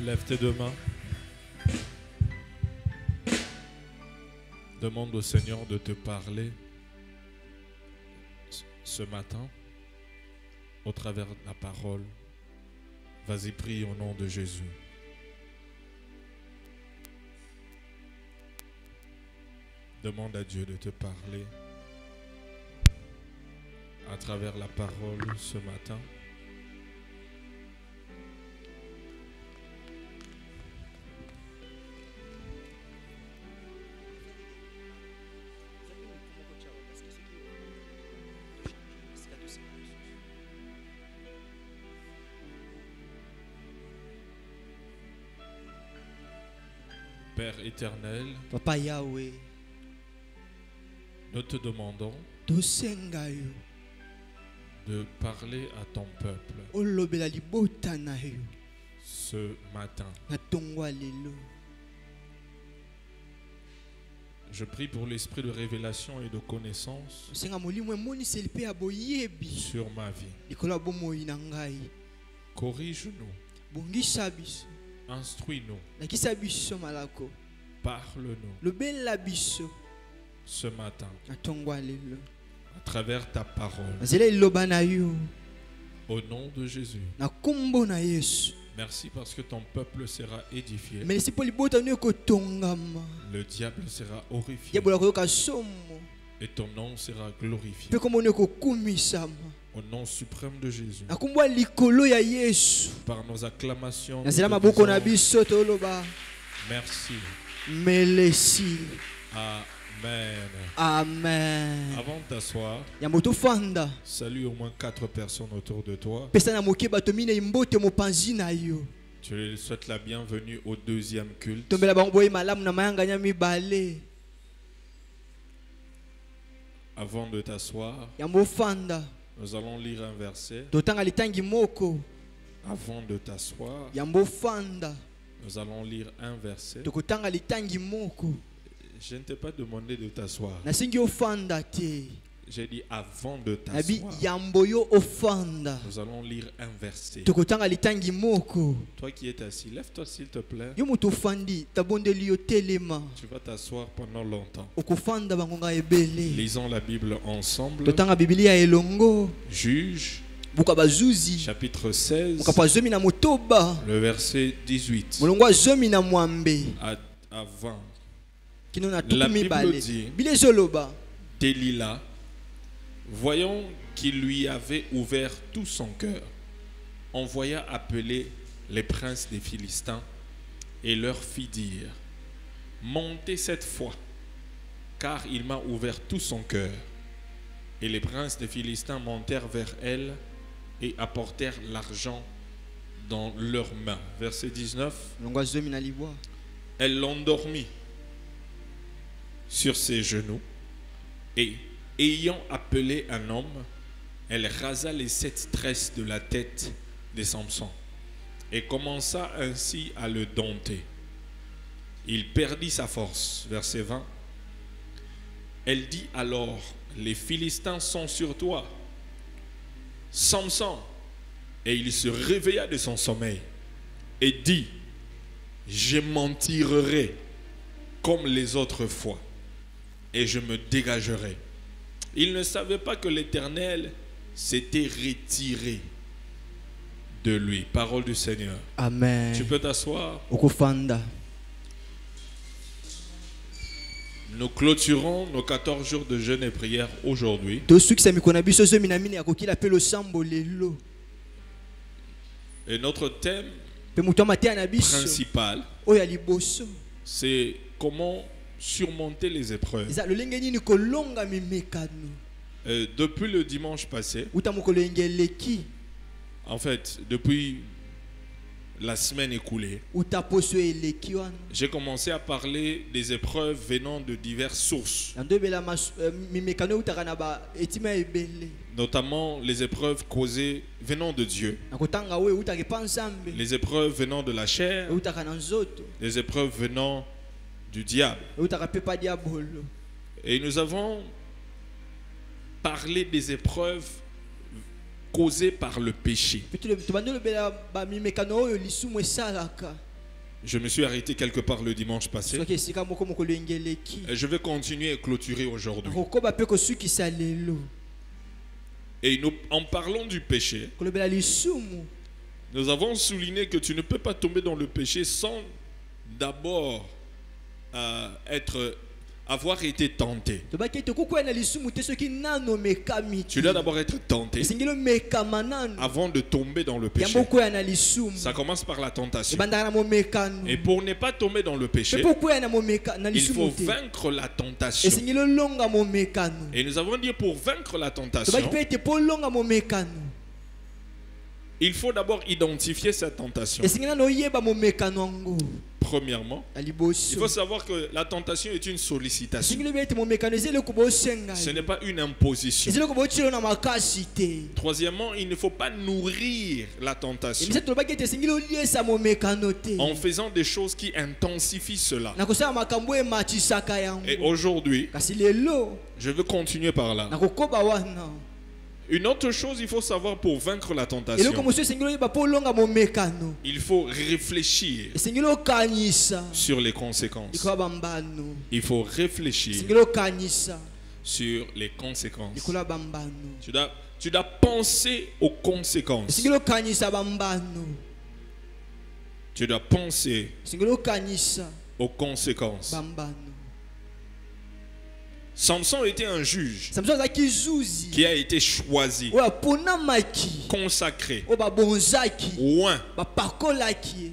Lève tes deux mains. Demande au Seigneur de te parler ce matin au travers de la parole. Vas-y, prie au nom de Jésus. Demande à Dieu de te parler à travers la parole ce matin. Père éternel, Papa Yahweh, nous te demandons de parler à ton peuple ce matin. Je prie pour l'esprit de révélation et de connaissance sur ma vie. Corrige-nous, instruis-nous, parle-nous ce matin à travers ta parole. Au nom de Jésus. Merci parce que ton peuple sera édifié. Le diable sera horrifié. Et ton nom sera glorifié. Au nom suprême de Jésus. Par nos acclamations. Merci. Amen. Amen. Avant de t'asseoir, salue au moins 4 personnes autour de toi. Tu lui souhaites la bienvenue au deuxième culte. Avant de t'asseoir, nous allons lire un verset. Avant de t'asseoir, nous allons lire un verset. Je ne t'ai pas demandé de t'asseoir. J'ai dit avant de t'asseoir. Nous allons lire un verset. Toi qui es assis, lève-toi s'il te plaît. Tu vas t'asseoir pendant longtemps. Lisons la Bible ensemble. Juge, chapitre 16, le verset 18 à 20. La Bible dit, Delilah, voyant qu'il lui avait ouvert tout son cœur, envoya appeler les princes des Philistins et leur fit dire, montez cette fois, car il m'a ouvert tout son cœur. Et les princes des Philistins montèrent vers elle et apportèrent l'argent dans leurs mains. Verset 19. Elle l'endormit sur ses genoux et, ayant appelé un homme, elle rasa les 7 tresses de la tête de Samson et commença ainsi à le dompter. Il perdit sa force. Verset 20. Elle dit alors, les Philistins sont sur toi, Samson. Et il se réveilla de son sommeil et dit, je m'en tirerai comme les autres fois et je me dégagerai. Il ne savait pas que l'Éternel s'était retiré de lui. Parole du Seigneur. Amen. Tu peux t'asseoir. Nous clôturons nos 14 jours de jeûne et prière aujourd'hui. Et notre thème principal, c'est comment surmonter les épreuves. Depuis le dimanche passé, en fait, depuis la semaine écoulée, j'ai commencé à parler des épreuves venant de diverses sources, notamment les épreuves causées venant de Dieu, les épreuves venant de la chair, les épreuves venant du diable. Et nous avons parlé des épreuves causées par le péché. Je me suis arrêté quelque part le dimanche passé. Et je vais continuer et clôturer aujourd'hui. Et nous, en parlant du péché, nous avons souligné que tu ne peux pas tomber dans le péché sans d'abord avoir été tenté. Tu dois d'abord être tenté avant de tomber dans le péché. Ça commence par la tentation. Et pour ne pas tomber dans le péché, il faut vaincre la tentation. Et nous avons dit pour vaincre la tentation, il faut d'abord identifier cette tentation. Premièrement, il faut savoir que la tentation est une sollicitation. Ce n'est pas une imposition. Troisièmement, il ne faut pas nourrir la tentation en faisant des choses qui intensifient cela. Et aujourd'hui, je veux continuer par là. Une autre chose, il faut savoir pour vaincre la tentation, il faut réfléchir sur les conséquences. Il faut réfléchir sur les conséquences. Tu dois penser aux conséquences. Tu dois penser aux conséquences. Samson était un juge qui a été choisi, consacré, oint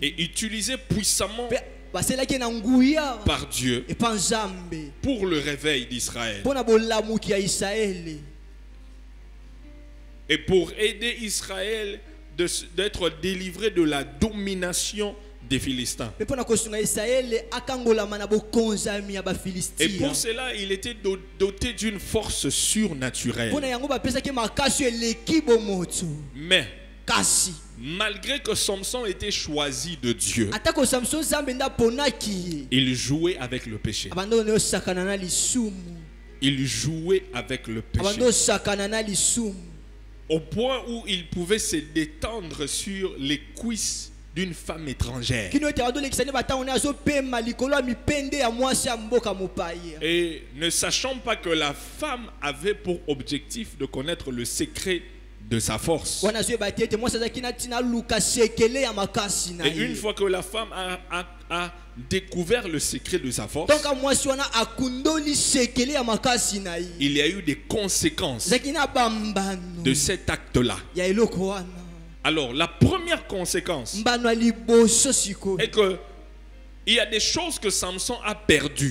et utilisé puissamment par Dieu pour le réveil d'Israël et pour aider Israël d'être délivré de la domination des Philistins. Et pour cela, il était doté d'une force surnaturelle. Mais malgré que Samson était choisi de Dieu, il jouait avec le péché. Il jouait avec le péché. Au point où il pouvait se détendre sur les cuisses d'une femme étrangère. Et ne sachant pas que la femme avait pour objectif de connaître le secret de sa force. Et une fois que la femme a découvert le secret de sa force, il y a eu des conséquences de cet acte-là. Alors, la première conséquence est que il y a des choses que Samson a perdues.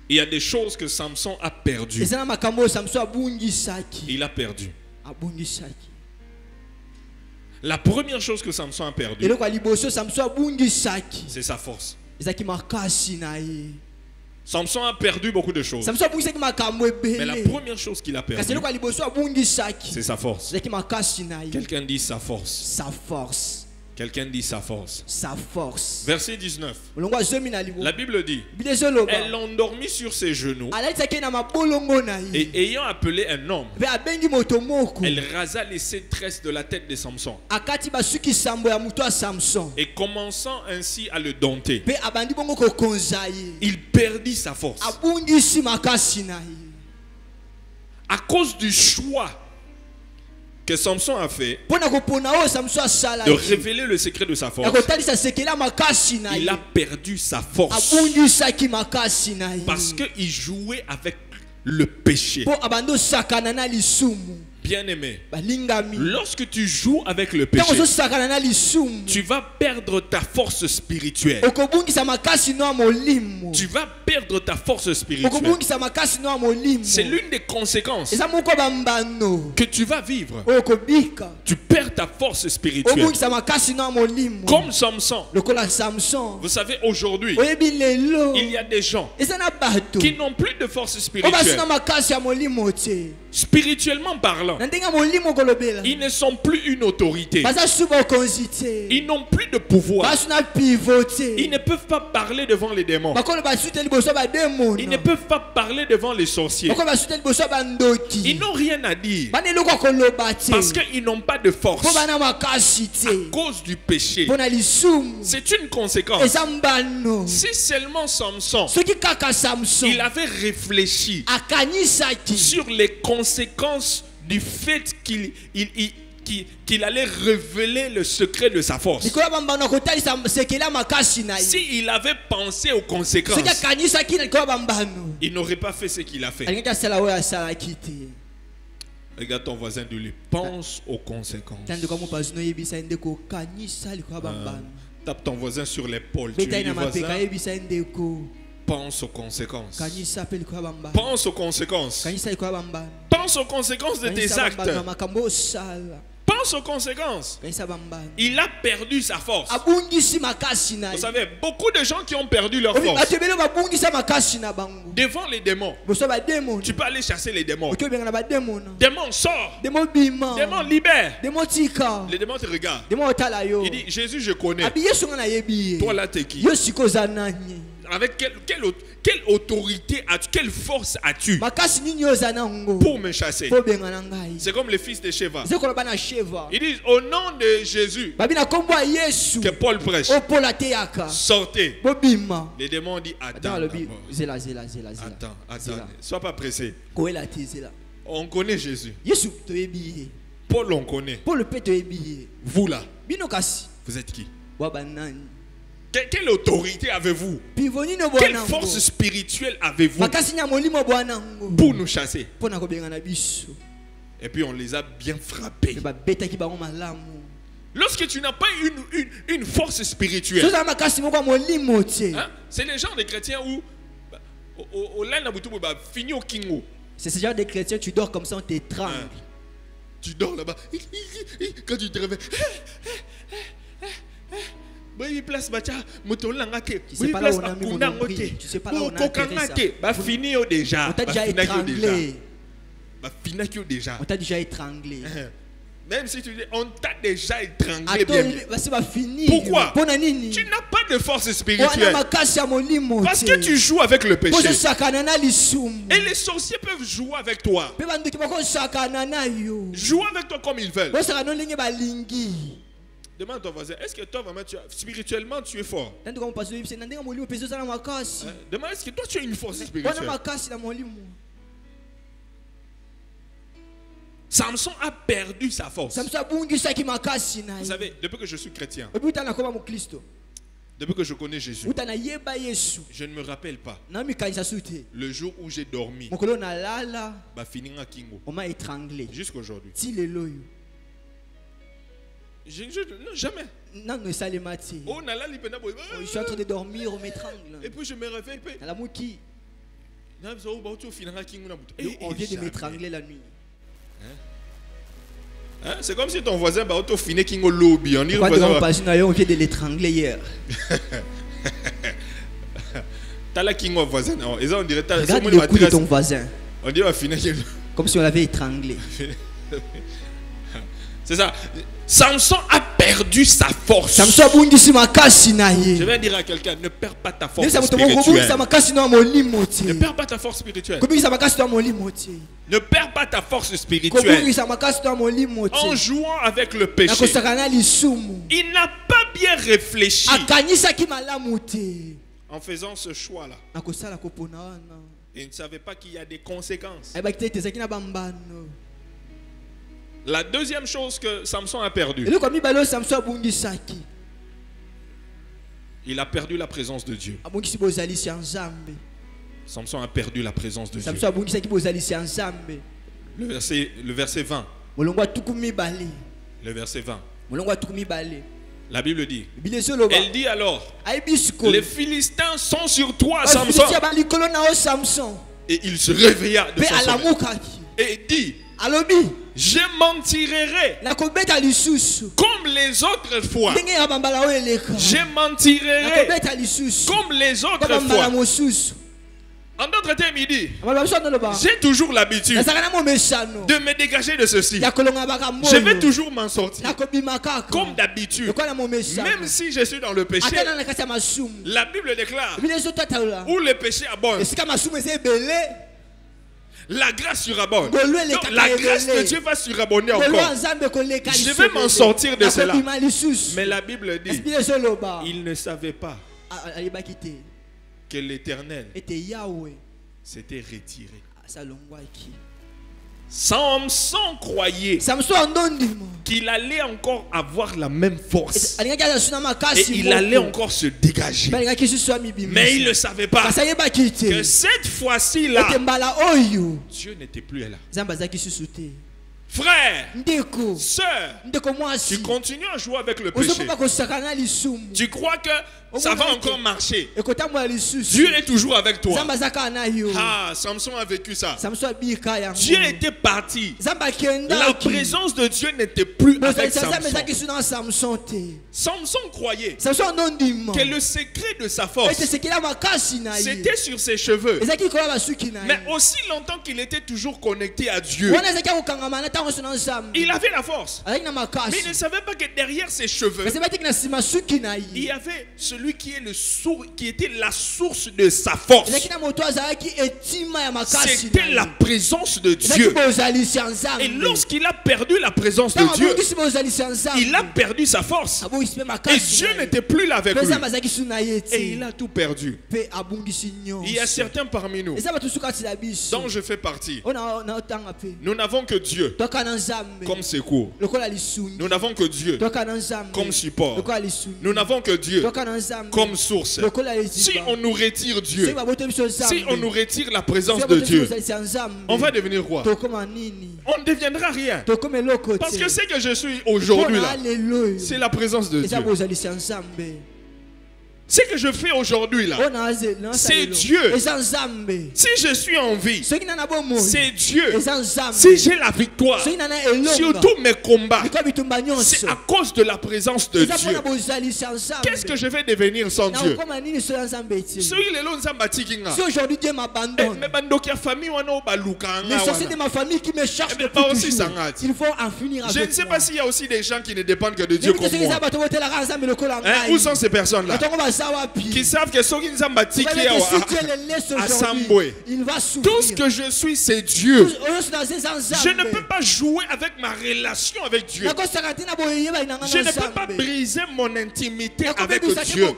Il y a des choses que Samson a perdues. Il a perdu. La première chose que Samson a perdue, c'est sa force. Samson a perdu beaucoup de choses. Mais la première chose qu'il a perdue, c'est sa force. Quelqu'un dit sa force. Sa force. Quelqu'un dit sa force. Sa force. Verset 19. La Bible dit, elle l'endormit sur ses genoux et ayant appelé un homme, elle rasa les 7 tresses de la tête de Samson. Et commençant ainsi à le dompter, il perdit sa force. À cause du choix que Samson a fait de révéler le secret de sa force, il a perdu sa force parce qu'il jouait avec le péché. Bien-aimé, lorsque tu joues avec le péché, tu vas perdre ta force spirituelle. Tu vas perdre ta force spirituelle. C'est l'une des conséquences que tu vas vivre. Tu perds ta force spirituelle. Comme Samson. Vous savez, aujourd'hui, il y a des gens qui n'ont plus de force spirituelle. Spirituellement parlant, ils ne sont plus une autorité. Ils n'ont plus de pouvoir. Ils ne peuvent pas parler devant les démons. Ils ne peuvent pas parler devant les sorciers. Ils n'ont rien à dire parce qu'ils n'ont pas de force. cause du péché. C'est une conséquence. Si seulement Samson, il avait réfléchi sur les conséquences du fait qu'il allait révéler le secret de sa force. S'il avait pensé aux conséquences, il n'aurait pas fait ce qu'il a fait. Regarde ton voisin de lui. Pense aux conséquences. Tape ton voisin sur l'épaule. Tu lui dis, voisin, pense aux conséquences. Pense aux conséquences. Pense aux conséquences de tes actes. Pense aux conséquences. Il a perdu sa force. Vous savez, beaucoup de gens qui ont perdu leur force devant les démons. Tu peux aller chasser les démons. Démon sort. Démon libère. Les démons te regardent. Il dit, Jésus, je connais. Toi là, t'es qui? Avec quelle autorité as-tu, quelle force as-tu pour me chasser? C'est comme le fils de Sheva. Ils disent au nom de Jésus que Paul prêche, sortez. Les démons disent attends, sois pas pressé. On connaît Jésus. Paul on connaît. Vous là, vous êtes qui? Quelle autorité avez-vous? Quelle force spirituelle avez-vous pour nous chasser? Et puis on les a bien frappés. Lorsque tu n'as pas une force spirituelle, hein? C'est les gens des chrétiens où c'est ce genre de chrétiens, tu dors comme ça, on t'étrangle. Hein? Tu dors là-bas. Quand tu te réveilles, tu sais pas là où on a mis mon nombril. Tu sais pas là où on a atterri ça. On t'a déjà étranglé. On t'a déjà étranglé. Même si tu dis on t'a déjà étranglé. Pourquoi? Tu n'as pas de force spirituelle. Parce que tu joues avec le péché. Et les sorciers peuvent jouer avec toi. Jouer avec toi comme ils veulent. Demande à ton voisin, est-ce que toi vraiment spirituellement tu es fort? Demande, est-ce que toi tu as une force spirituelle? Samson a perdu sa force. Vous savez, depuis que je suis chrétien, depuis que je connais Jésus, je ne me rappelle pas le jour où j'ai dormi. On m'a étranglé. Jusqu'aujourd'hui. Non, jamais. Oh, je suis en train de dormir, on m'étrangle. Et puis je me réveille. On vient de m'étrangler la nuit. Hein? C'est comme si ton voisin auto fini qui lobby. On vient de l'étrangler hier. T'as la king voisin. On dirait regarde le cou de ton voisin. On dirait finir comme si on l'avait étranglé. C'est ça. Samson a perdu sa force. Je vais dire à quelqu'un, ne perds pas ta force spirituelle. Ne perds pas ta force spirituelle. Ne perds pas ta force spirituelle. En jouant avec le péché, il n'a pas bien réfléchi. En faisant ce choix-là, il ne savait pas qu'il y a des conséquences. La deuxième chose que Samson a perdu, il a perdu la présence de Dieu. Samson a perdu la présence de Dieu. Le verset 20. Le verset 20. La Bible dit, elle dit alors, les Philistins sont sur toi, Samson. Et il se réveilla de son sommeil et dit, je m'en tirerai comme les autres fois. Je m'en tirerai comme les autres fois. En d'autres termes, il dit, j'ai toujours l'habitude de me dégager de ceci. Je vais toujours m'en sortir comme d'habitude. Même si je suis dans le péché, la Bible déclare, où le péché abonde, La grâce surabonde. Donc, la grâce de Dieu va surabonder encore. Je vais m'en sortir de cela. Mais la Bible dit, il ne savait pas que l'Éternel s'était retiré. Samson croyait qu'il allait encore avoir la même force et il allait encore se dégager. Mais il ne savait pas que cette fois-ci là, Dieu n'était plus là. Frère, sœur, tu continues à jouer avec le péché. Tu crois que ça va encore marcher. Dieu est toujours avec toi. Ah, Samson a vécu ça. Dieu était parti. La présence de Dieu n'était plus avec Samson. Samson croyait que le secret de sa force, c'était sur ses cheveux. Mais aussi longtemps qu'il était toujours connecté à Dieu, il avait la force. Mais il ne savait pas que derrière ses cheveux, il y avait celui qui était la source de sa force. C'était la présence de Dieu. Et lorsqu'il a perdu la présence de Dieu, il a perdu sa force. Et Dieu n'était plus là avec lui. Et il a tout perdu. Il y a certains parmi nous dont je fais partie. Nous n'avons que Dieu comme secours. Nous n'avons que Dieu comme support. Nous n'avons que Dieu comme source. Si on nous retire Dieu, si on nous retire la présence de Dieu, on va devenir quoi? On ne deviendra rien. Parce que ce que je suis aujourd'hui là, c'est la présence de Dieu. Ce que je fais aujourd'hui là, c'est Dieu. Si je suis en vie, c'est Dieu. Si j'ai la victoire sur tous mes combats, c'est à cause de la présence de Dieu. Qu'est-ce que je vais devenir sans Dieu? Si aujourd'hui Dieu m'abandonne, les sorciers de ma famille qui me cherchent depuis toujours, il faut en finir avec. Je ne sais pas s'il y a aussi des gens qui ne dépendent que de Dieu comme moi. Où sont ces personnes-là qui savent que ce qu'ils ont bâti à Samboué, tout ce que je suis, c'est Dieu. Je ne peux pas jouer avec ma relation avec Dieu. Je ne peux pas briser mon intimité avec Dieu.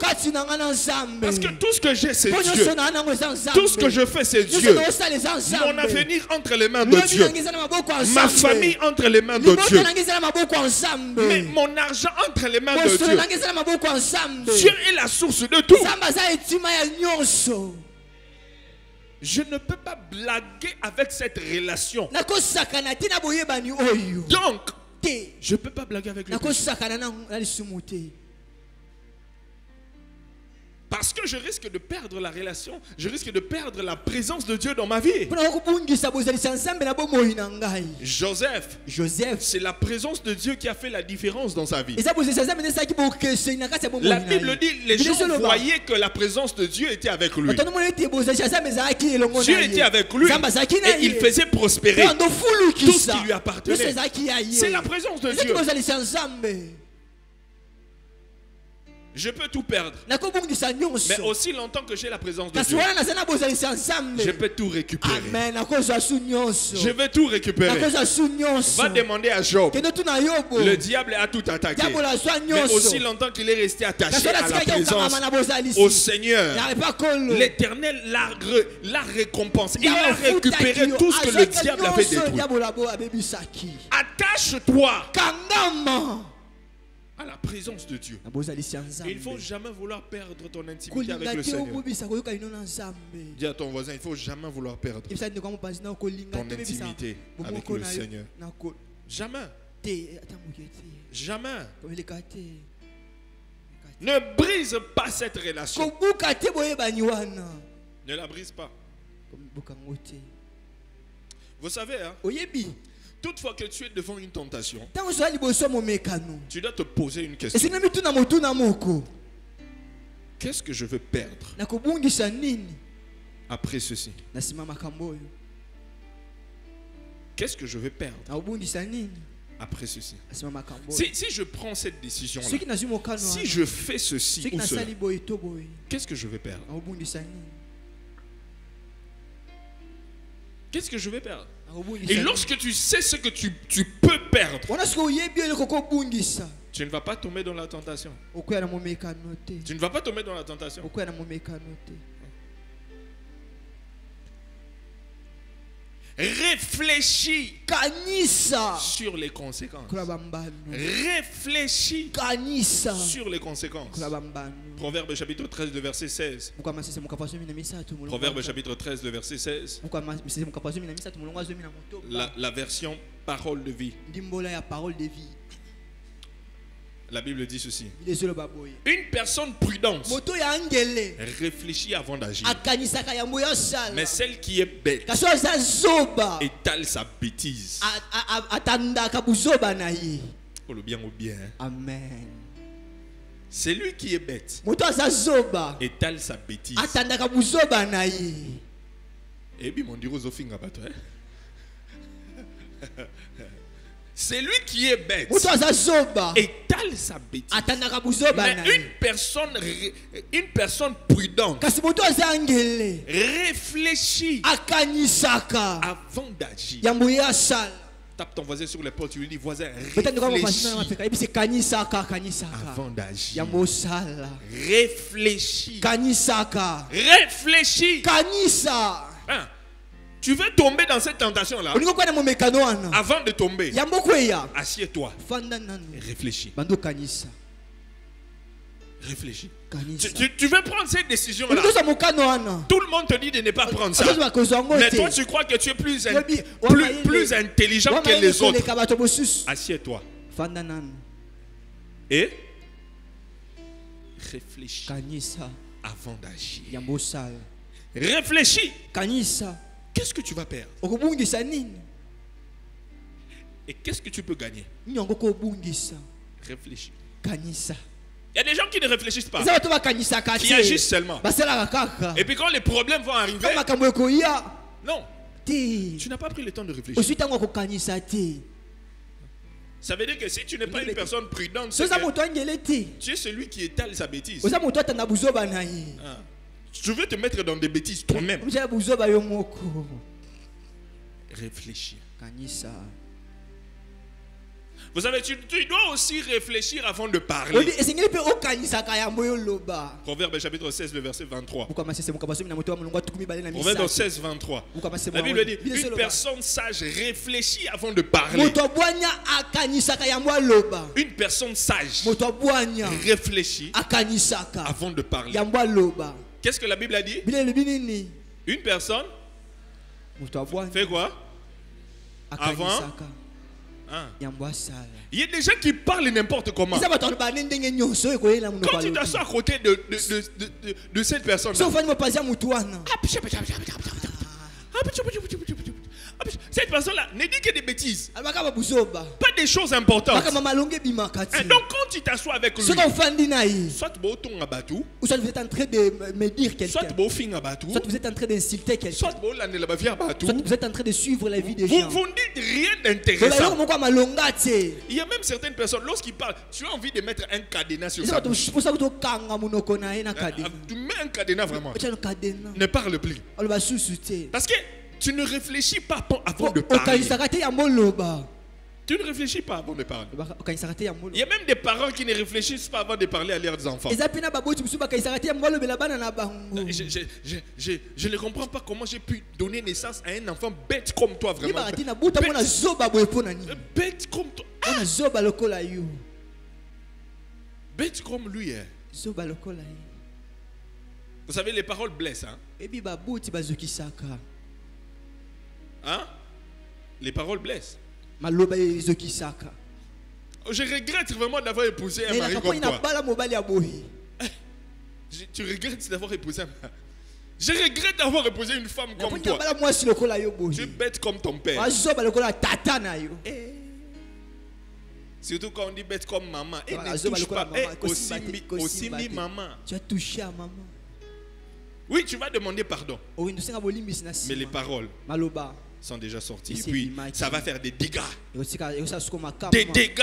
Parce que tout ce que j'ai, c'est Dieu. Tout ce que je fais, c'est Dieu. Mon avenir entre les mains de Dieu. Ma famille entre les mains de Dieu. Mais mon argent entre les mains de Dieu. Dieu est la source de tout. Je ne peux pas blaguer avec cette relation. Donc, je ne peux pas blaguer avec le péché. Parce que je risque de perdre la relation, je risque de perdre la présence de Dieu dans ma vie. Joseph, c'est la présence de Dieu qui a fait la différence dans sa vie. La Bible dit, les gens voyaient que la présence de Dieu était avec lui. Dieu était avec lui et il faisait prospérer tout ce qui lui appartenait. C'est la présence de Dieu. Je peux tout perdre. Mais aussi longtemps que j'ai la présence de Dieu, je peux tout récupérer. Je vais tout récupérer. Va demander à Job. Le diable a tout attaqué. Mais aussi longtemps qu'il est resté attaché à la présence au Seigneur, l'Éternel l'a récompensé. Il a récupéré tout ce que le diable avait détruit. Attache-toi à la présence de Dieu. Il ne faut jamais vouloir perdre ton intimité avec le Seigneur. Dis à ton voisin, il ne faut jamais vouloir perdre ton intimité avec le Seigneur. Jamais. Jamais. Ne brise pas cette relation. Ne la brise pas. Vous savez, hein? Toutefois que tu es devant une tentation, tu dois te poser une question. Qu'est-ce que je veux perdre après ceci? Qu'est-ce que je veux perdre après ceci? Si je prends cette décision-là, si je fais ceci ou cela, qu'est-ce que je vais perdre? Qu'est-ce que je vais perdre? Et lorsque tu sais ce que tu peux perdre, tu ne vas pas tomber dans la tentation. Tu ne vas pas tomber dans la tentation. Réfléchis sur les conséquences. Réfléchis sur les conséquences. Proverbe chapitre 13, le verset 16. Proverbe chapitre 13, le verset 16. La version parole de vie. La Bible dit ceci. Une personne prudente réfléchit avant d'agir. Mais celle qui est bête étale sa bêtise. Pour le bien ou bien. Amen. C'est lui qui est bête étale sa bêtise. Et puis mon Dieu, c'est lui qui est bête étale sa bêtise. Mais une personne prudente réfléchit avant d'agir. Tape ton voisin sur l'épaule, tu lui dis voisin, réfléchis avant d'agir. Réfléchis. Réfléchis. Hein? Tu veux tomber dans cette tentation-là. Avant de tomber, assieds-toi. Réfléchis. Réfléchis. Tu veux prendre cette décision-là. Tout le monde te dit de ne pas prendre ça. Mais toi, tu crois que tu es plus intelligent que les autres. Assieds-toi. Et réfléchis avant d'agir. Réfléchis. Qu'est-ce que tu vas perdre? Et qu'est-ce que tu peux gagner? Réfléchis. Il y a des gens qui ne réfléchissent pas, qui agissent seulement. Et puis quand les problèmes vont arriver, non, tu n'as pas pris le temps de réfléchir. Ça veut dire que si tu n'es pas une personne prudente, tu es celui qui étale sa bêtise. Tu veux te mettre dans des bêtises toi-même. Réfléchir. Vous savez, tu dois aussi réfléchir avant de parler. Proverbe chapitre 16, le verset 23. Proverbe 16, 23. La Bible dit, une personne sage réfléchit avant de parler. Une personne sage réfléchit avant de parler. Qu'est-ce que la Bible a dit? Une personne fait quoi? Avant. Il y a des gens qui parlent n'importe comment. Quand tu t'assois à côté de cette personne, cette personne-là ne dit que des bêtises, pas des choses importantes. Et donc quand tu t'assois avec lui, soit vous êtes en train de me dire quelqu'un, soit vous êtes en train d'insulter quelqu'un, soit vous êtes en train de suivre la vie des gens. Vous ne dites rien d'intéressant. Il y a même certaines personnes, lorsqu'ils parlent, tu as envie de mettre un cadenas sur sa bouche. Tu mets un cadenas vraiment. Ne parle plus. Parce que tu ne réfléchis pas avant de parler. Tu ne réfléchis pas avant de parler. Il y a même des parents qui ne réfléchissent pas avant de parler à leurs enfants. Je ne comprends pas comment j'ai pu donner naissance à un enfant bête comme toi, vraiment. Bête comme toi. Bête comme lui. Vous savez, les paroles blessent. Hein? Les paroles blessent. Je regrette vraiment d'avoir épousé un mari comme toi. Tu regrettes d'avoir épousé un mari. Je regrette d'avoir épousé une femme comme toi. Tu es bête comme ton père. Surtout quand on dit bête comme maman. Et ne touche pas. Aussi mis maman. Tu as touché à maman. Oui, tu vas demander pardon. Mais les paroles sont déjà sorties. Et puis, ça va faire des dégâts. Des dégâts.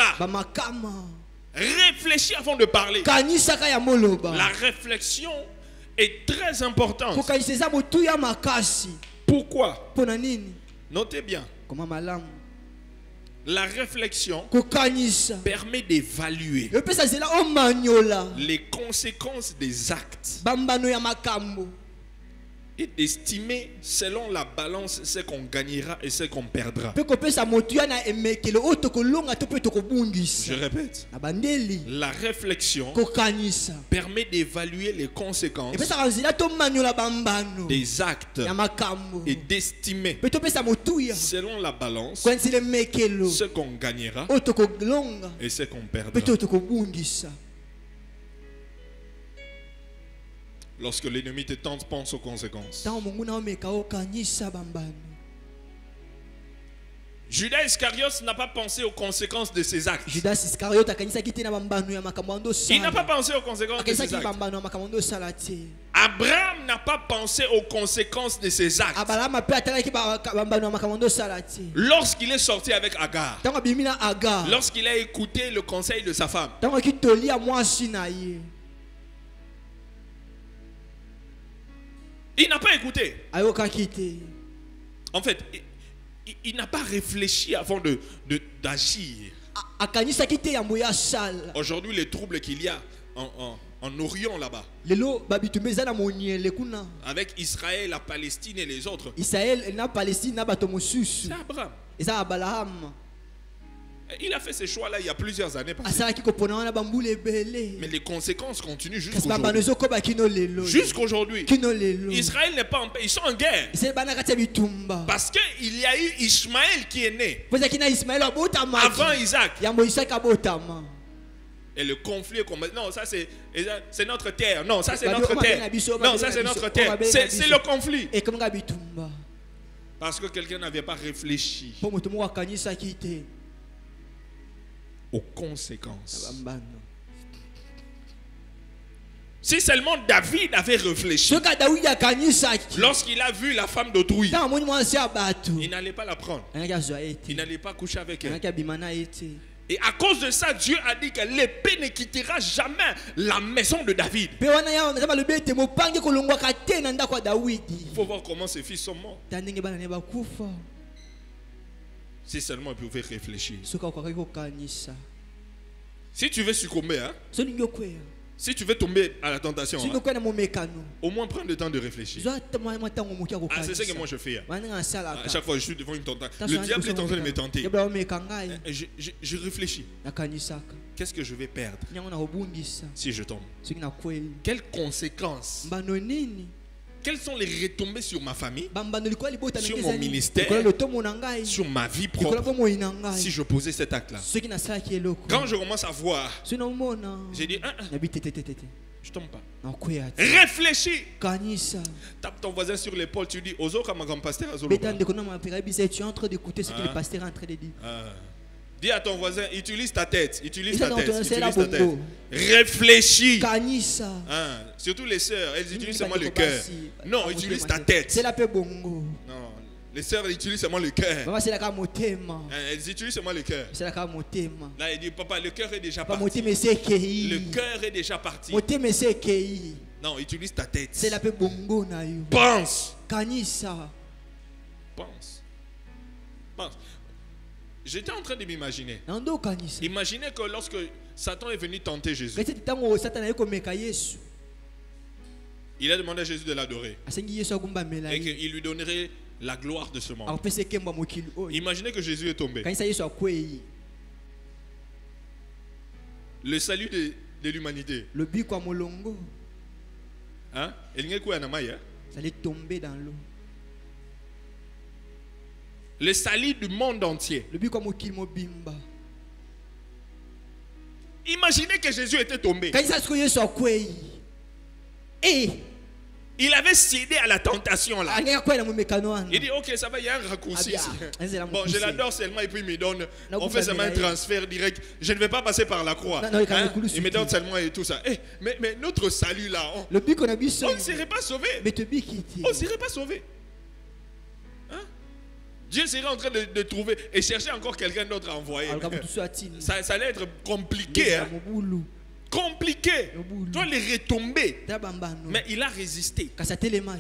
Réfléchis avant de parler. La réflexion est très importante Pourquoi? Notez bien. La réflexion permet d'évaluer les conséquences des actes et d'estimer selon la balance ce qu'on gagnera et ce qu'on perdra. Je répète. La réflexion permet d'évaluer les conséquences des actes et d'estimer selon la balance ce qu'on gagnera et ce qu'on perdra. Lorsque l'ennemi te tente, pense aux conséquences. Judas Iscariote n'a pas pensé aux conséquences de ses actes. Il n'a pas pensé aux conséquences de ses actes. Abraham n'a pas pensé aux conséquences de ses actes. Lorsqu'il est sorti avec Agar, lorsqu'il a écouté le conseil de sa femme, il n'a pas écouté. En fait, il n'a pas réfléchi avant d'agir. Aujourd'hui, les troubles qu'il y a en Orient là-bas, avec Israël, la Palestine et les autres, c'est Abraham. Il a fait ce choix-là il y a plusieurs années. Mais les conséquences continuent jusqu'aujourd'hui. Israël n'est pas en paix, ils sont en guerre. Parce qu'il y a eu Ishmaël qui est né avant Isaac. Et le conflit, non, ça c'est notre terre. Non, ça c'est notre terre. Non, ça c'est notre terre. C'est le conflit. Parce que quelqu'un n'avait pas réfléchi aux conséquences. Si seulement David avait réfléchi, lorsqu'il a vu la femme d'autrui, il n'allait pas la prendre. Il n'allait pas coucher avec elle. Et à cause de ça, Dieu a dit que l'épée ne quittera jamais la maison de David. Il faut voir comment ses fils sont morts. Si seulement il pouvait réfléchir. Si tu veux succomber, hein? Si tu veux tomber à la tentation, hein? Au moins prends le temps de réfléchir. C'est ce que moi je fais. Hein? À chaque fois que je suis devant une tentation, le diable est en train de me tenter. Je réfléchis. Qu'est-ce que je vais perdre si je tombe? Quelles conséquences? Quelles sont les retombées sur ma famille, sur mon ministère, sur ma vie propre, si je posais cet acte-là? Quand je commence à voir, j'ai dit, je tombe pas. Réfléchis. Tape ton voisin sur l'épaule, tu dis, Ozo comme un pasteur. Tu es en train d'écouter ce que le pasteur est en train de dire. Dis à ton voisin, utilise ta tête. Utilise ta tête. Réfléchis. Surtout les sœurs, elles utilisent seulement le cœur. Non, utilise ta tête. Non, les sœurs utilisent seulement le cœur. Elles utilisent seulement le cœur. Là, il dit, papa, le cœur est déjà parti. Le cœur est déjà parti. Non, utilise ta tête. Pense. Pense. Pense. J'étais en train de m'imaginer. Imaginez que lorsque Satan est venu tenter Jésus, il a demandé à Jésus de l'adorer et qu'il lui donnerait la gloire de ce monde. Imaginez que Jésus est tombé. Le salut de l'humanité. Hein? Ça allait tomber dans l'eau. Le salut du monde entier. Imaginez que Jésus était tombé. Il avait cédé à la tentation là. Il dit ok, ça va, il y a un raccourci ici. Bon, je l'adore seulement et puis il me donne. On fait seulement un transfert direct. Je ne vais pas passer par la croix. Hein? Il me donne seulement et tout ça. Mais notre salut là, on ne serait pas sauvé. On ne serait pas sauvé. Dieu serait en train de trouver et chercher encore quelqu'un d'autre à envoyer. Ça allait être compliqué. Hein? compliqué. Toi, les retombées. Mais il a résisté.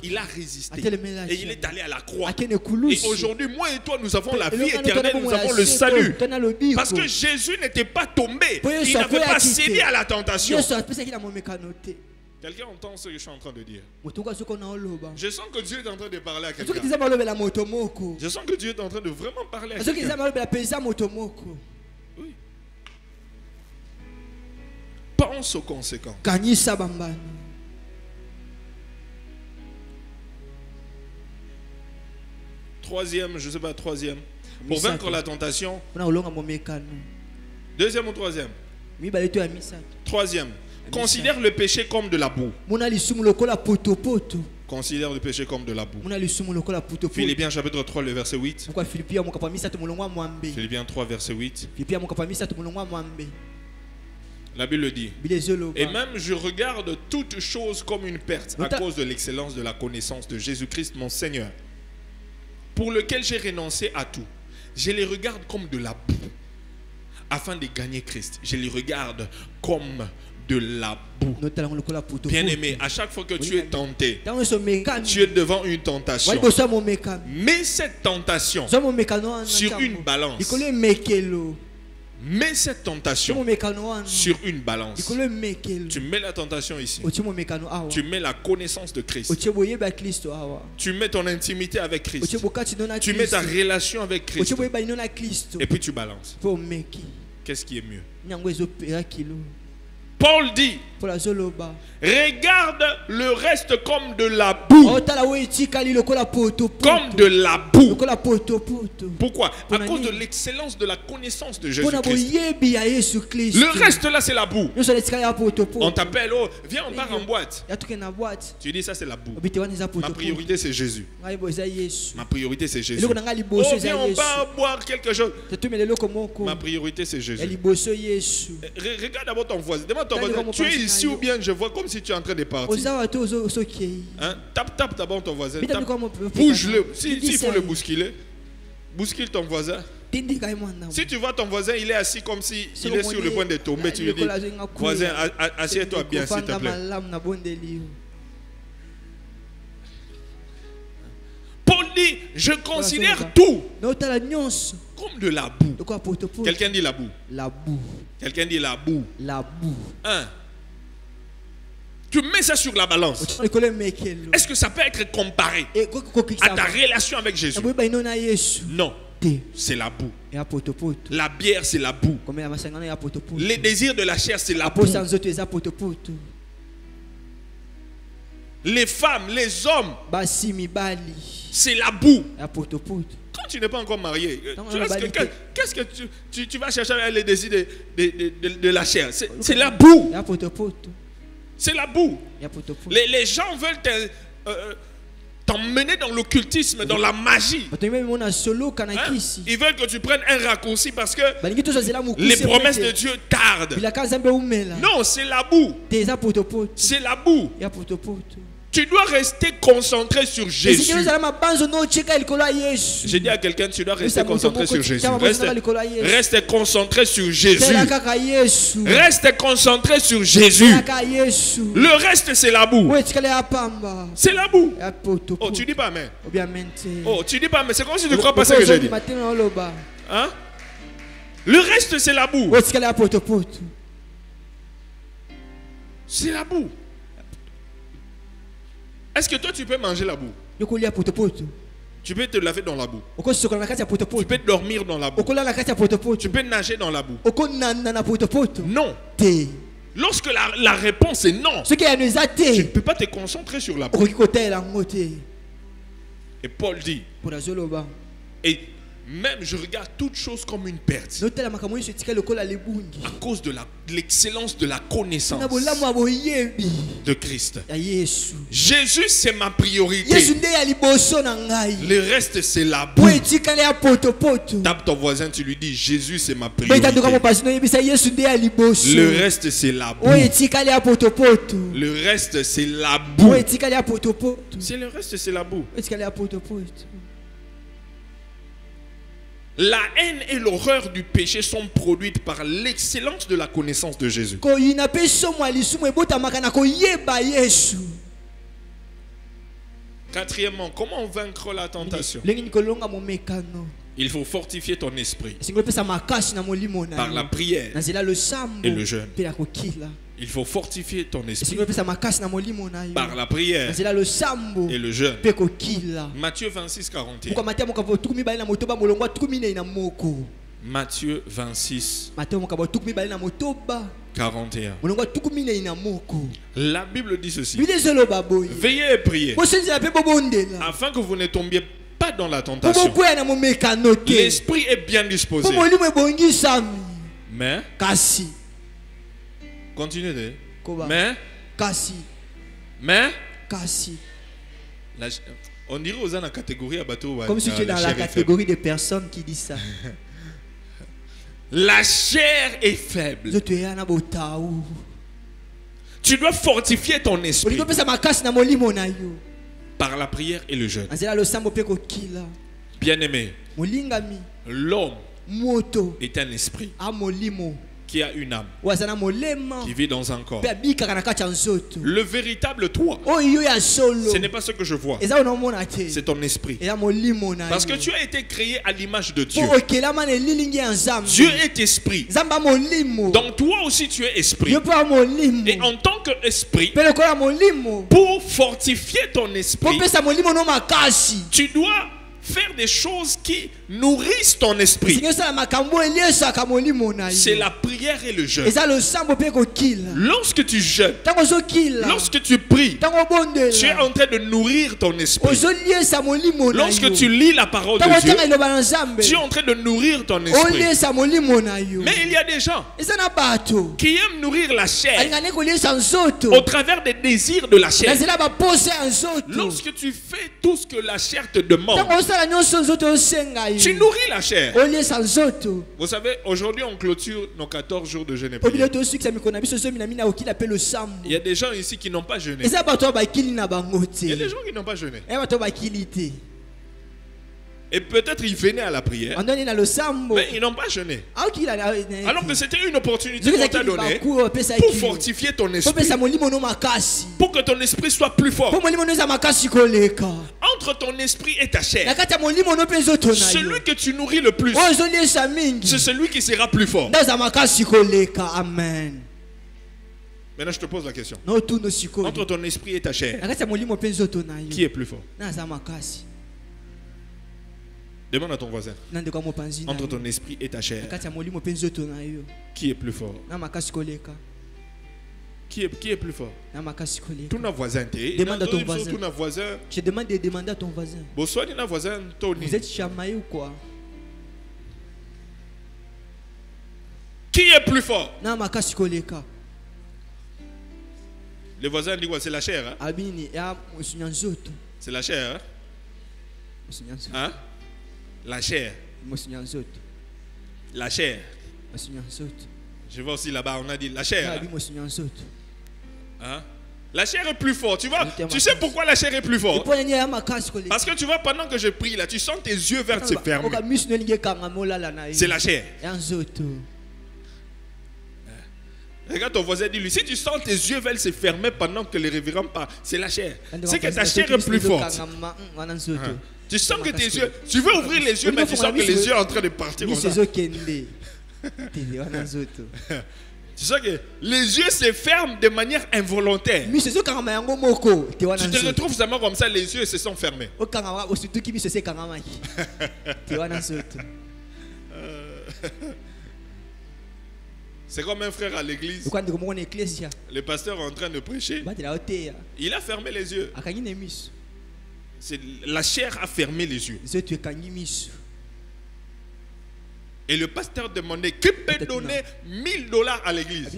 Il a résisté. Et il est allé à la croix. Et aujourd'hui, moi et toi, nous avons la vie éternelle. Nous avons le salut. Parce que Jésus n'était pas tombé. Il n'avait pas cédé à la tentation. Quelqu'un entend ce que je suis en train de dire? Je sens que Dieu est en train de parler à quelqu'un. Je sens que Dieu est en train de vraiment parler à quelqu'un. Oui. Pense aux conséquences. Troisième, je ne sais pas, troisième. Pour vaincre la tentation. Deuxième ou troisième? Troisième. Considère le péché comme de la boue. Considère le péché comme de la boue. Philippiens chapitre 3, le verset 8. Philippiens 3, verset 8. La Bible dit: et même je regarde toutes choses comme une perte à cause de l'excellence de la connaissance de Jésus-Christ mon Seigneur, pour lequel j'ai renoncé à tout. Je les regarde comme de la boue afin de gagner Christ. Je les regarde comme de la boue. Bien aimé, à chaque fois que tu es tenté, tu es devant une tentation. Mets cette tentation sur une balance. Mets cette tentation sur une balance. Tu mets la tentation ici. Tu mets la connaissance de Christ. Tu mets ton intimité avec Christ. Tu mets ta relation avec Christ. Et puis tu balances. Qu'est-ce qui est mieux? Paul dit: regarde le reste comme de la boue. Comme de la boue. Pourquoi? À cause de l'excellence de la connaissance de Jésus-Christ. Le reste là, c'est la boue. On t'appelle, oh, viens, on part en boîte. Tu dis, ça c'est la boue. Ma priorité c'est Jésus. Ma priorité c'est Jésus. Oh, viens, on part boire quelque chose. Ma priorité c'est Jésus. Regarde d'abord ton voisin. Demande ton voisin, tu es ici ou bien je vois comme si tu es en train de partir. Hein? Tape d'abord ton voisin. Bouge-le. S'il faut le bousculer, bouscule ton voisin. Si tu vois ton voisin, il est assis comme si il est sur le point de tomber, tu lui dis: voisin, assieds-toi bien s'il te plaît. Paul dit: je considère tout comme de la boue. Quelqu'un dit la boue. La boue. Quelqu'un dit la boue. La boue. Hein? Tu mets ça sur la balance. Est-ce que ça peut être comparé à ta relation avec Jésus? Non. C'est la boue. La bière, c'est la boue. Les désirs de la chair, c'est la boue. Les femmes, les hommes, c'est la boue. Quand tu n'es pas encore marié, qu'est-ce que tu vas chercher avec les désirs de la chair? C'est la boue. C'est la boue. Les gens veulent t'emmener dans l'occultisme, dans la magie. Hein? Ils veulent que tu prennes un raccourci parce que les promesses de Dieu tardent. Non, c'est la boue. C'est la boue. Tu dois rester concentré sur Jésus. J'ai dit à quelqu'un, tu dois rester concentré sur Jésus. Reste concentré sur Jésus. Reste concentré sur Jésus. Le reste, c'est la boue. C'est la boue. Oh, tu dis pas amen. Oh, tu dis pas amen. C'est comme si tu ne crois pas ce que j'ai dit. Hein? Le reste, c'est la boue. C'est la boue. Est-ce que toi tu peux manger la boue? Tu peux te laver dans la boue. Tu peux dormir dans la boue. Tu peux nager dans la boue. Non. Lorsque la réponse est non, tu ne peux pas te concentrer sur la boue. Et Paul dit, et même je regarde toutes choses comme une perte à cause de l'excellence de la connaissance de Christ. Jésus, c'est ma priorité. Le reste, c'est la boue. Tape ton voisin, tu lui dis: Jésus, c'est ma priorité. Le reste, c'est la boue. Le reste, c'est la boue. C'est le reste, c'est la boue. La haine et l'horreur du péché sont produites par l'excellence de la connaissance de Jésus. Quatrièmement, comment vaincre la tentation? Il faut fortifier ton esprit par la prière et le jeûne. Il faut fortifier ton esprit par la prière et le jeûne. Matthieu 26, 41. Matthieu 26, 41. La Bible dit ceci. Veillez et priez afin que vous ne tombiez pas dans la tentation. L'esprit est bien disposé, mais continuez. Mais on dirait aux dans la catégorie à bateau. Comme si tu es dans la catégorie de personnes qui disent ça. La chair est faible. Tu dois fortifier ton esprit par la prière et le jeûne. Bien-aimé, l'homme est un esprit qui a une âme, qui vit dans un corps. Le véritable toi, ce n'est pas ce que je vois, c'est ton esprit. Parce que tu as été créé à l'image de Dieu. Dieu est esprit. Donc toi aussi tu es esprit. Et en tant qu'esprit, pour fortifier ton esprit, tu dois faire des choses qui nourrissent ton esprit. C'est la prière et le jeûne. Lorsque tu jeûnes, lorsque tu pries, tu es en train de nourrir ton esprit. Lorsque tu lis la parole de Dieu, tu es en train de nourrir ton esprit. Mais il y a des gens qui aiment nourrir la chair au travers des désirs de la chair. Lorsque tu fais tout ce que la chair te demande, tu nourris la chair. Vous savez, aujourd'hui on clôture nos 14 jours de jeûne et prière. Il y a des gens ici qui n'ont pas jeûné. Il y a des gens qui n'ont pas jeûné. Et peut-être ils venaient à la prière, mais ils n'ont pas jeûné. Alors que c'était une opportunité qu'on t'a donnée pour fortifier ton esprit, pour que ton esprit soit plus fort. Entre ton esprit et ta chair, celui que tu nourris le plus, c'est celui qui sera plus fort. Amen. Maintenant je te pose la question. Entre ton esprit et ta chair, qui est plus fort? Demande à ton voisin. Entre ton esprit et ta chair, qui est plus fort? Qui est plus fort? Tout nos voisins. Demande à ton voisin. Je demande de demander à ton voisin. Vous êtes chamaillé ou quoi? Qui est plus fort? Les voisins disent quoi? C'est la chair. Hein? C'est la chair. Hein? La chair. La chair. Je vois aussi là-bas, on a dit la chair. Hein? La chair est plus forte. Tu vois, tu sais pourquoi la chair est plus forte? Parce que tu vois, pendant que je prie là, tu sens tes yeux verts se fermer. C'est la chair. Regarde ton voisin, dis-lui, si tu sens tes yeux veulent se fermer pendant que les révérends parlent, c'est la chair. C'est que ta chair est plus forte. Tu sens que tes yeux, tu veux ouvrir les yeux, mais tu sens que les yeux sont en train de partir comme ça. Tu sens que les yeux se ferment de manière involontaire. Tu te retrouves seulement comme ça, les yeux se sont fermés. C'est comme un frère à l'église. Le pasteur est en train de prêcher. Il a fermé les yeux. La chair a fermé les yeux. Et le pasteur demandait qui peut donner $1000 à l'église.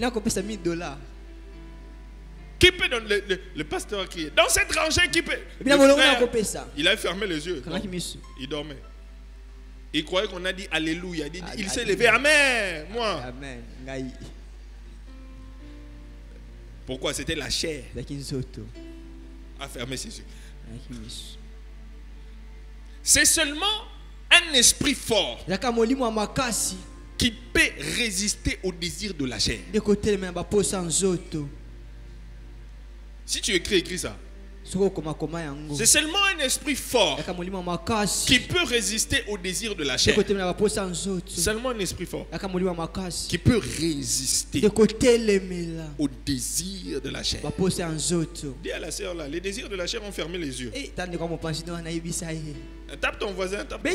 Qui peut donner? Le pasteur criait. Dans cette rangée, qui peut? Il a fermé les yeux. Non, il dormait. Il croyait qu'on a dit Alléluia. Il s'est levé. Amen. Moi. Amen. Pourquoi? C'était la chair a fermé ses yeux. C'est seulement un un esprit fort qui peut résister au désir de la chair. Si tu écris ça, c'est seulement un esprit fort qui peut résister au désir de la chair. Seulement un esprit fort qui peut résister au désir de la chair. Dis à la sœur là, les désirs de la chair ont fermé les yeux. Tape ton voisin, tape ton...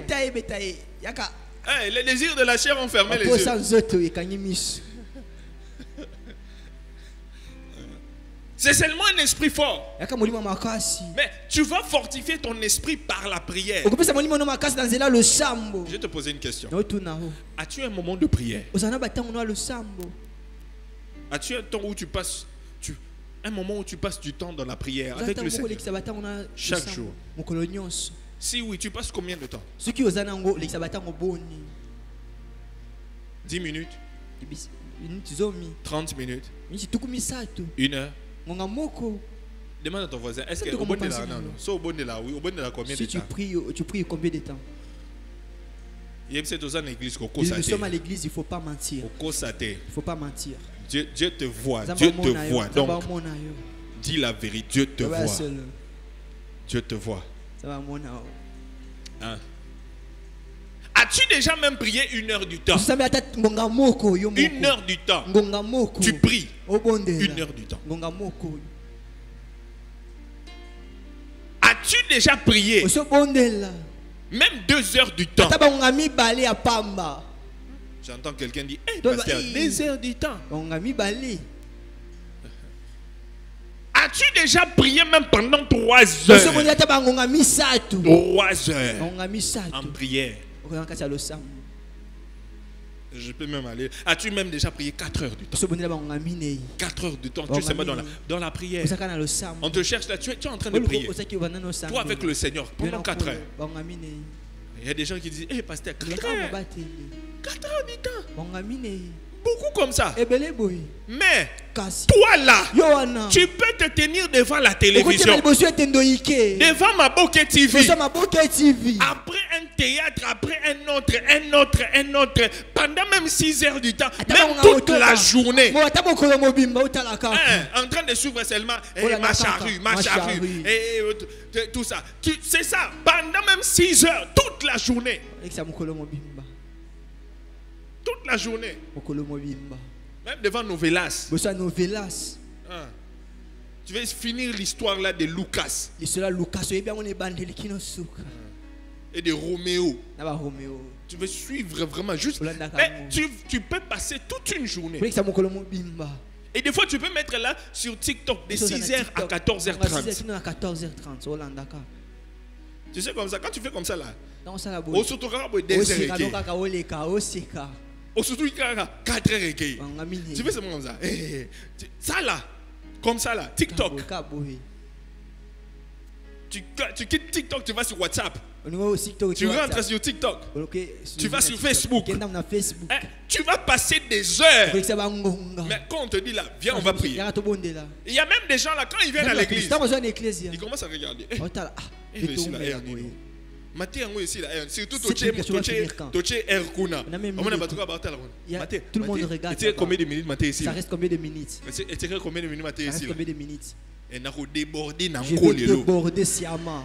les désirs de la chair ont fermé les yeux. C'est seulement un esprit fort. Mais tu vas fortifier ton esprit par la prière. Je vais te poser une question. As-tu un moment de prière? As-tu un temps où tu passes un moment où tu passes du temps dans la prière avec le Seigneur chaque jour? Si oui, tu passes combien de temps? 10 minutes? 30 minutes? 1 heure? Demande à ton voisin, est-ce que si tu pries combien de temps? Nous sommes à l'église, il ne faut pas mentir. Il ne faut pas mentir. Dieu te voit. Dieu te voit. Donc, dis la vérité. Dieu te voit. Dieu te voit. Hein? As-tu déjà même prié 1 heure du temps? 1 heure du temps. Tu pries 1 heure du temps. As-tu déjà prié même 2 heures du temps? J'entends quelqu'un dire, hey, pasteur, 2 heures du temps. As-tu déjà prié même pendant 3 heures? 3 heures en prière. Je peux même aller. As-tu même déjà prié 4 heures du temps? 4 heures du temps, tu sais pas dans la prière. On te cherche là, tu es en train de prier. Toi avec le Seigneur pendant 4 heures. Il y a des gens qui disent, hey, pasteur, 4 heures. 4 heures du temps. Beaucoup comme ça. Mais toi là, tu peux te tenir devant la télévision, devant Maboke TV, après un théâtre, après un autre, pendant même 6 heures du temps, même toute la journée, en train de suivre seulement ma charrue, et tout ça. C'est ça, pendant même 6 heures, toute la journée. Toute la journée. Même devant Novelas. Tu vas finir l'histoire là de Lucas. Et de Roméo. Tu veux suivre vraiment juste. Mais tu peux passer toute une journée. Et des fois tu peux mettre là sur TikTok de 6h à 14h30. Tu sais comme ça, quand tu fais comme ça là, au surtout surtout 4 heures. Tu fais seulement comme ça. Ça là, comme ça là, TikTok. Tu quittes TikTok, tu vas sur WhatsApp. Tu rentres sur TikTok. Tu vas sur Facebook. Tu vas passer des heures. Mais quand on te dit là, viens, on va prier. Il y a même des gens là, quand ils viennent à l'église, ils commencent à regarder. Maté yango ici là, surtout Toche Erkuna. Tout le monde regarde. Tu sais combien de minutes Maté ici? Ça reste combien de minutes? Tu sais combien de minutes Maté ici? Combien de minutes? Et n'a débordé dans je vais déborder sciemment.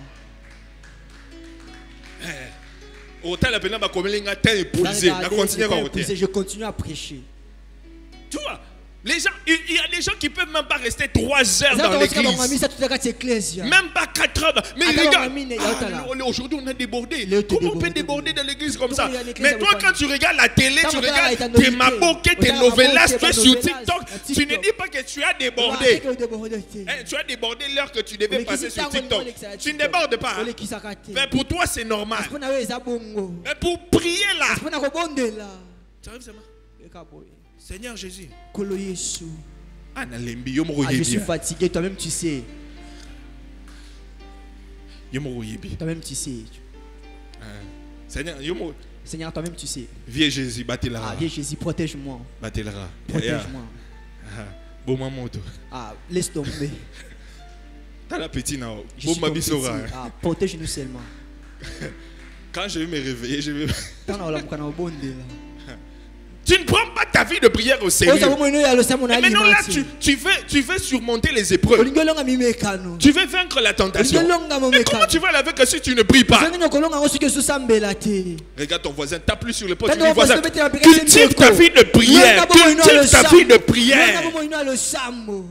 Autant la peine ba temps épuisé, je continue à prêcher. Tu vois? Les gens, il y a des gens qui ne peuvent même pas rester 3 heures dans l'église. Même pas 4 heures. Mais regarde, aujourd'hui on a débordé. Comment on peut déborder dans l'église comme ça? Mais toi quand tu regardes la télé, tu regardes tes Maboke, tes Novelas, tu es sur TikTok, tu ne dis pas que tu as débordé. Tu as débordé l'heure que tu devais passer sur TikTok. Tu ne débordes pas. Mais pour toi c'est normal. Mais pour prier là, tu arrives seulement. Seigneur Jésus. Je suis fatigué, toi-même tu sais. Toi-même tu sais. Seigneur, toi-même tu sais. Vieux Jésus, battez-la. Vieux Jésus, protège-moi. Battez-la. Protège-moi. Bon maman. Laisse tomber. T'as la petite là. Protège-nous seulement. Quand je vais me réveiller, je vais... Tu ne prends pas ta vie de prière au sérieux. Et maintenant là, tu veux surmonter les épreuves. Tu veux vaincre la tentation. Mais comment tu vas la vaincre si tu ne pries pas? Regarde ton voisin, tape plus sur le poste. Voisin, cultive ta vie de prière. Cultive ta vie de prière.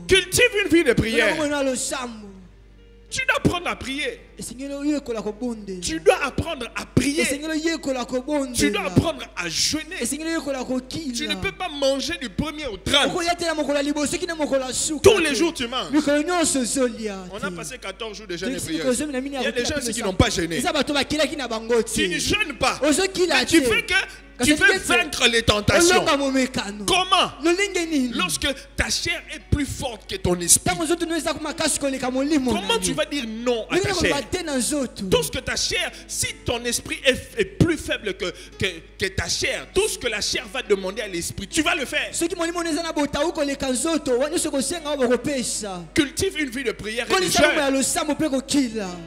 Cultive une vie de prière. Tu dois apprendre à prier. Tu dois apprendre à prier. Tu dois apprendre à jeûner. Tu ne peux pas manger du 1er au 30. Tous les jours tu manges. On a passé 14 jours de jeûne et prière. Il y a des gens qui n'ont pas jeûné. Tu ne jeûnes pas. Mais tu fais que tu veux vaincre les tentations. Comment? Lorsque ta chair est plus forte que ton esprit. Comment tu vas dire non à ta chair? Tout ce que ta chair, si ton esprit est plus faible que ta chair, tout ce que la chair va demander à l'esprit, tu vas le faire. Cultive une vie de prière et de jeûne.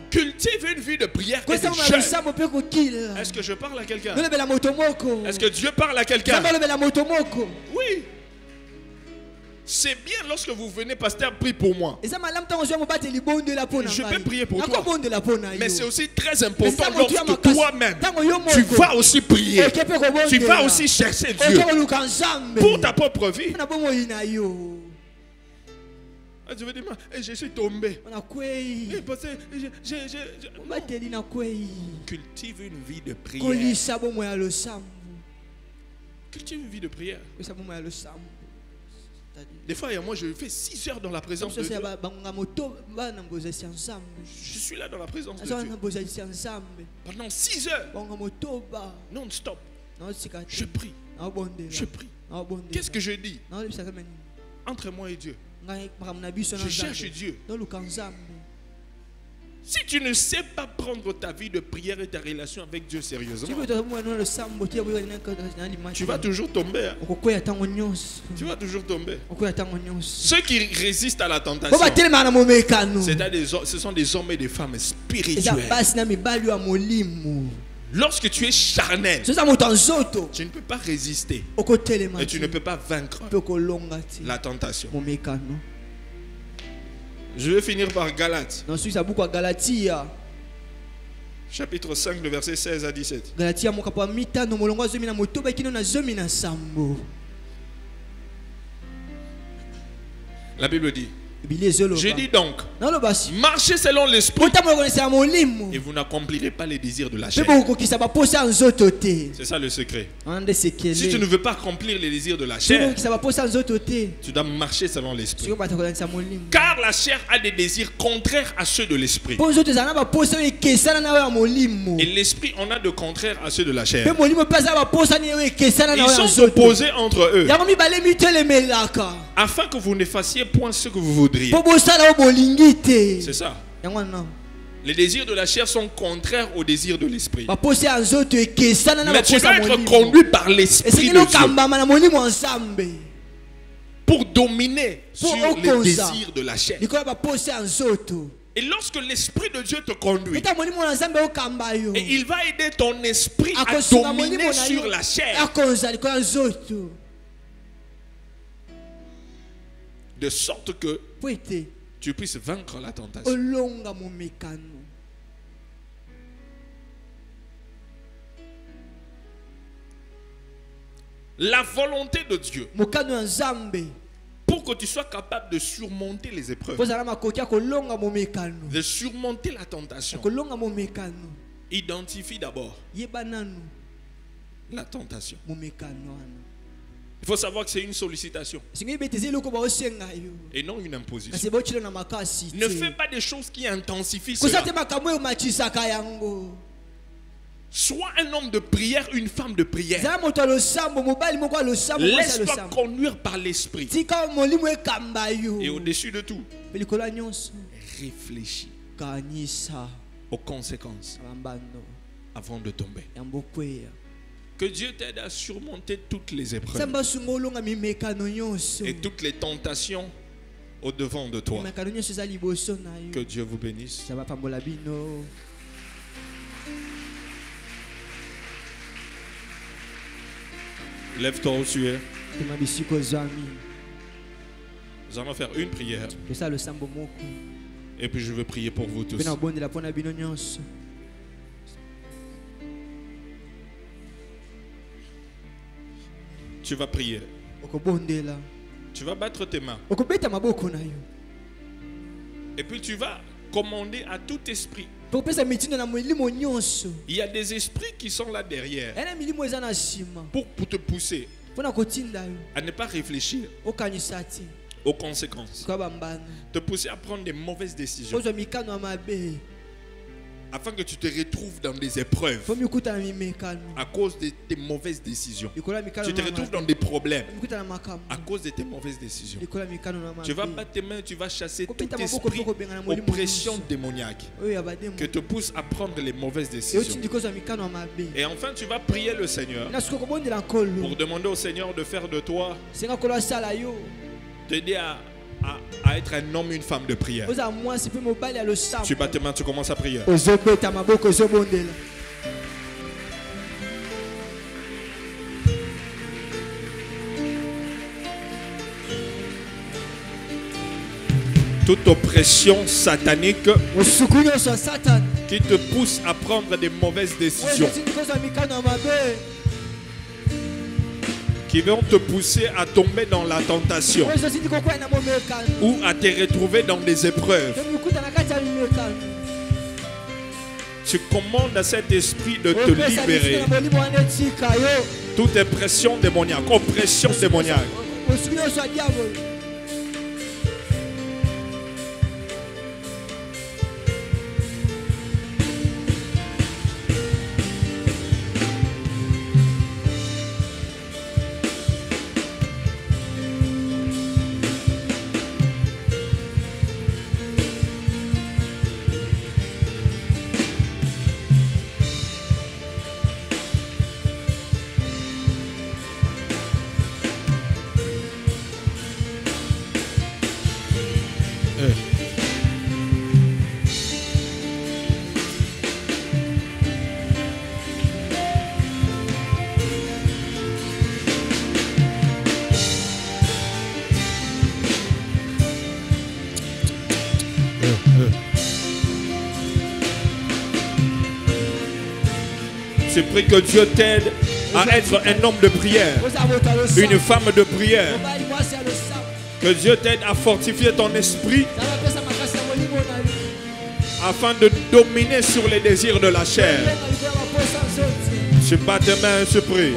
Cultive une vie de prière et de jeûne. Est-ce que je parle à quelqu'un? Est-ce que Dieu parle à quelqu'un? Oui. C'est bien lorsque vous venez, pasteur, prie pour moi. Je peux prier pour toi. Mais c'est aussi très important lorsque toi-même, tu vas aussi prier. Tu vas aussi chercher Dieu pour ta propre vie. Je veux dire, je suis tombé. Cultive une vie de prière. Cultive une vie de prière. Des fois, moi, je fais 6 heures dans la présence de Dieu. Je suis là dans la présence de Dieu. Pendant 6 heures. Non-stop. Je prie. Je prie. Qu'est-ce que je dis? Entre moi et Dieu. Je cherche Dieu. Si tu ne sais pas prendre ta vie de prière et ta relation avec Dieu sérieusement, tu vas toujours tomber. Hein? Tu vas toujours tomber. Ceux qui résistent à la tentation, ce sont des hommes et des femmes spirituels. Lorsque tu es charnel, tu ne peux pas résister et tu ne peux pas vaincre la tentation. Je vais finir par Galates. Chapitre 5, le verset 16 à 17. La Bible dit: je dis donc, marchez selon l'esprit et vous n'accomplirez pas les désirs de la chair. C'est ça le secret. Si tu ne veux pas accomplir les désirs de la chair, tu dois marcher selon l'esprit. Car la chair a des désirs contraires à ceux de l'esprit. Et l'esprit en a de contraires à ceux de la chair. Ils sont opposés entre eux, afin que vous ne fassiez point ce que vous voudriez. C'est ça. Les désirs de la chair sont contraires aux désirs de l'esprit. Mais tu dois être conduit par l'esprit de Dieu pour dominer sur les désirs de la chair. Et lorsque l'esprit de Dieu te conduit, et il va aider ton esprit à dominer sur la chair, de sorte que tu puisses vaincre la tentation. La volonté de Dieu, pour que tu sois capable de surmonter les épreuves, de surmonter la tentation, identifie d'abord la tentation. Il faut savoir que c'est une sollicitation et non une imposition. Ne fais pas des choses qui intensifient cela. Sois un homme de prière, une femme de prière. Laisse-toi conduire par l'esprit. Et au-dessus de tout, réfléchis aux conséquences avant de tomber. Que Dieu t'aide à surmonter toutes les épreuves et toutes les tentations au devant de toi. Que Dieu vous bénisse. Lève-toi où tu es. Nous allons faire une prière. Et puis je veux prier pour vous tous. Tu vas prier. Tu vas battre tes mains. Et puis tu vas commander à tout esprit. Il y a des esprits qui sont là derrière pour te pousser à ne pas réfléchir aux conséquences, te pousser à prendre des mauvaises décisions, afin que tu te retrouves dans des épreuves à cause de tes mauvaises décisions. Tu te retrouves dans des problèmes à cause de tes mauvaises décisions. Tu vas battre tes mains, tu vas chasser tout esprit oppression démoniaque que te pousse à prendre les mauvaises décisions. Et enfin, tu vas prier le Seigneur pour demander au Seigneur de faire de toi, t'aider à être un homme, une femme de prière. Tu bats tes mains, tu commences à prier. Toute oppression satanique qui te pousse à prendre des mauvaises décisions, qui vont te pousser à tomber dans la tentation ou à te retrouver dans des épreuves. Tu commandes à cet esprit de te libérer. Toute oppression démoniaque, oppression démoniaque. Je prie que Dieu t'aide à être un homme de prière, une femme de prière. Que Dieu t'aide à fortifier ton esprit afin de dominer sur les désirs de la chair. Je bats tes mains, je prie.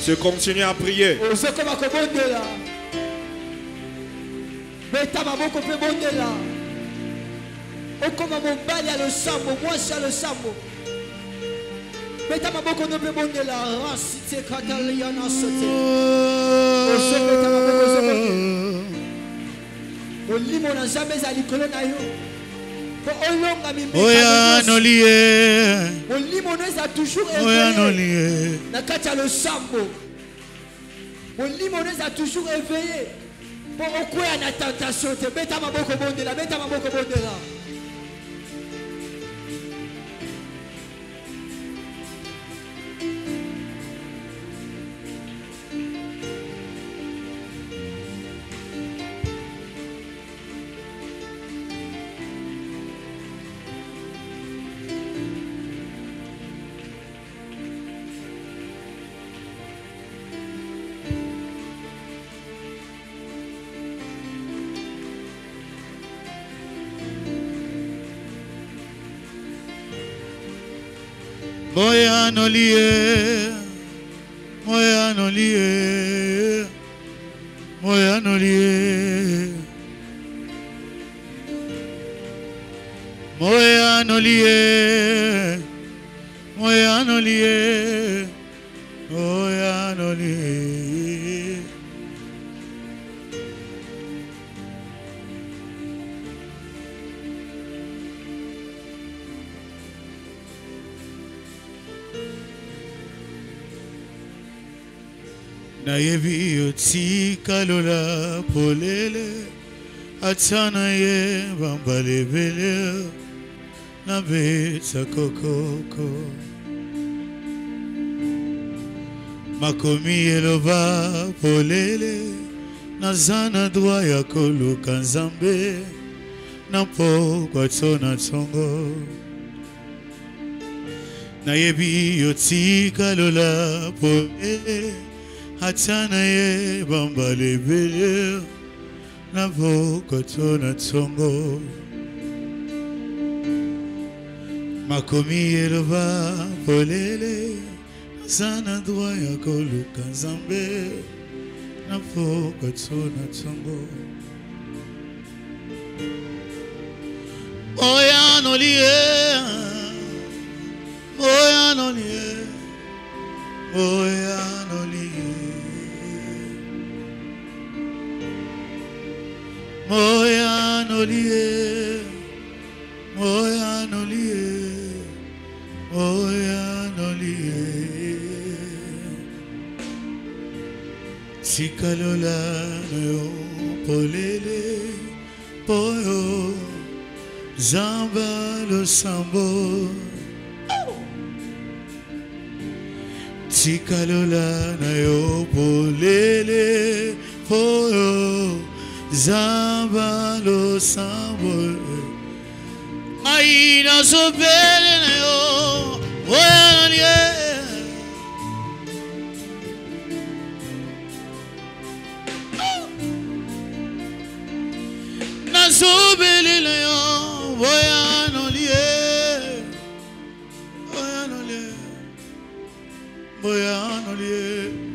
Je continue à prier. Limonèse a toujours éveillé pour quoi la tentation. Beta maboko bondela, beta maboko bondela. Moya no lié, moya no lié, moya no lié, moya no lié, moya no lié, moya no lié. Na yebi yoti kalola polele Atana ye bambale bele na betsa kokoko makomi eloba polele nazana droit ya koluka nzambe na pokwa tsona tsongo nayebi yotika lola polele atana ye bambale bele na pokwa tsona tsongo makomi eloba polele sana droit ya koluka nzambe na pokwa tsona tsongo oya nolie oya nolie oya nolie oya nolie oya nolie oya nolie sikalola yo polele poyo zamba lo sambo sikalola yo polele poyo zamba lo sambo Aina sobele na yo oya nolie na sobele na yo oya nolie oya nolie oya nolie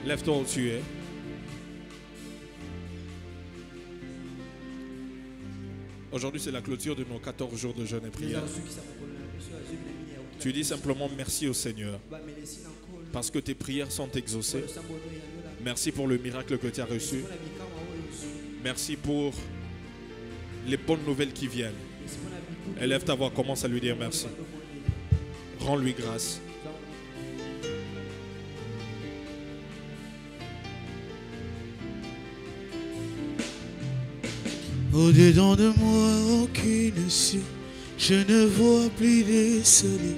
Lève-toi où tu es. Aujourd'hui, c'est la clôture de nos 14 jours de jeûne et prière. Tu dis simplement merci au Seigneur parce que tes prières sont exaucées. Merci pour le miracle que tu as reçu. Merci pour les bonnes nouvelles qui viennent. Élève ta voix, commence à lui dire merci. Rends-lui grâce. Au-dedans de moi, aucune issue, je ne vois plus de soleil.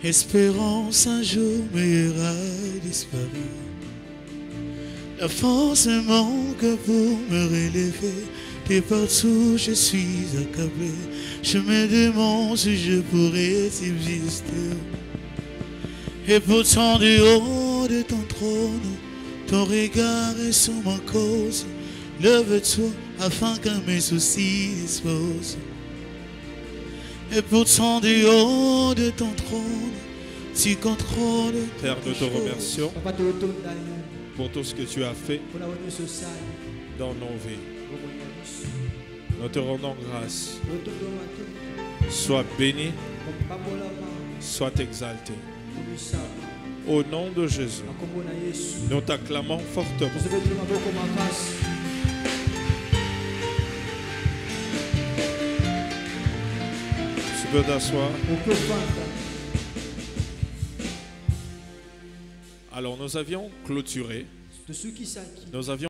Espérance un jour meilleur a disparu. La force me manque pour me relever. Et partout je suis accablé. Je me demande si je pourrais subsister. Et pourtant du haut de ton trône, ton regard est sur ma cause. Lève-toi afin que mes soucis disposent. Et pourtant du haut de ton trône, tu contrôles. Père, nous te remercions pour tout ce que tu as fait dans nos vies. Nous te rendons grâce. Sois béni, sois exalté. Au nom de Jésus, nous t'acclamons fortement. Tu peux t'asseoir. Alors nous avions clôturé. Nous avions